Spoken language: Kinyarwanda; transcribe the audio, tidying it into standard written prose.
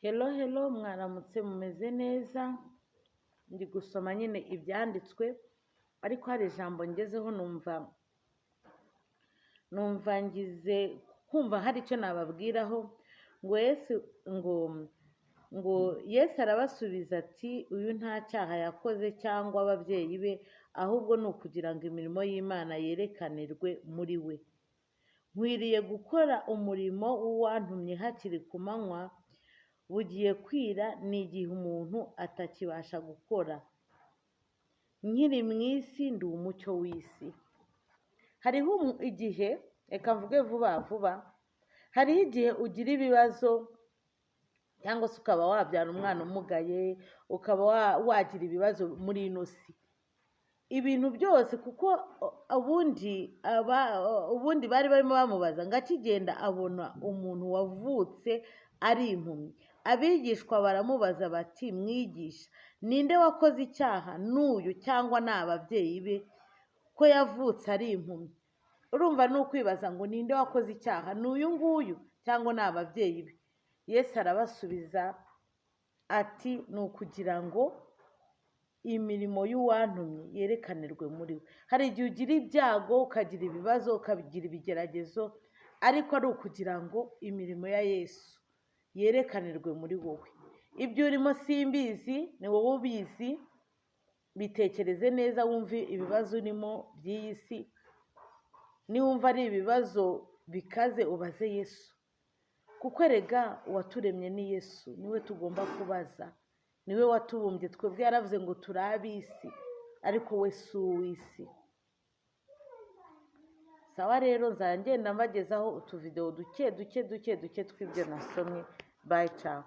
Hello hello mwaramutse mumeze neza, ndi gusoma nyine ibyanditswe ariko hari ijambo ngezeho numva ngize kumva hari icyo nababwiraho ngo Yesu arabasubiza ati uyu nta cyaha yakoze cyangwa ababyeyi be, ahubwo ni ukugira ngo imirimo y'Imana yerekanirwe muri we. Nkwiriye gukora umurimo w'uwantumye hakiri ku manywa, bugiye kwira ni igihe umuntu atakibasha gukora. Nkiri mu isi ndi umucyo w'isi. Hariho igihe, reka mvuge vuba vuba, hariho igihe ugira ibibazo cyangwa se ukaba wabyara umwana umugaye, ukaba wagira ibibazo muri ino si. Ibintu byose kuko ubundi bari barimo bamubaza ngo akigenda abona umuntu wavutse ari impumyi. Abigishwa baramubaza bati mwigisha, ninde wakoze icyaha, n'uyu cyangwa ni ababyeyi be ko yavutse ari impumyi? Urumva ni ukwibaza ngo ninde wakoze icyaha, ni uyu nguyu cyangwa ni ababyeyi be? Yesu arabasubiza ati ni ukugira ngo imirimo y'uwantumye yerekanirwe muri we. Hari igihe ugira ibyago, ukagira ibibazo, ukagira ibigeragezo, ariko ari ukugira ngo imirimo ya Yesu yerekanirwe muri wowe. Ibyo urimo simbizi, ni wowe ubizi. Bitekereze neza, wumve ibibazo urimo by'iyi si. Niwumva ari ibibazo bikaze, ubaze Yesu, kuko erega uwaturemye ni Yesu, niwe tugomba kubaza. Niwe watubumbye, twebwe yaravuze ngo turi ab'isi, ariko we si uw'isi. Sawa rero, nzajya ngenda mbagezaho utuvidewo duke tw'ibyo nasomye. Bye ciao.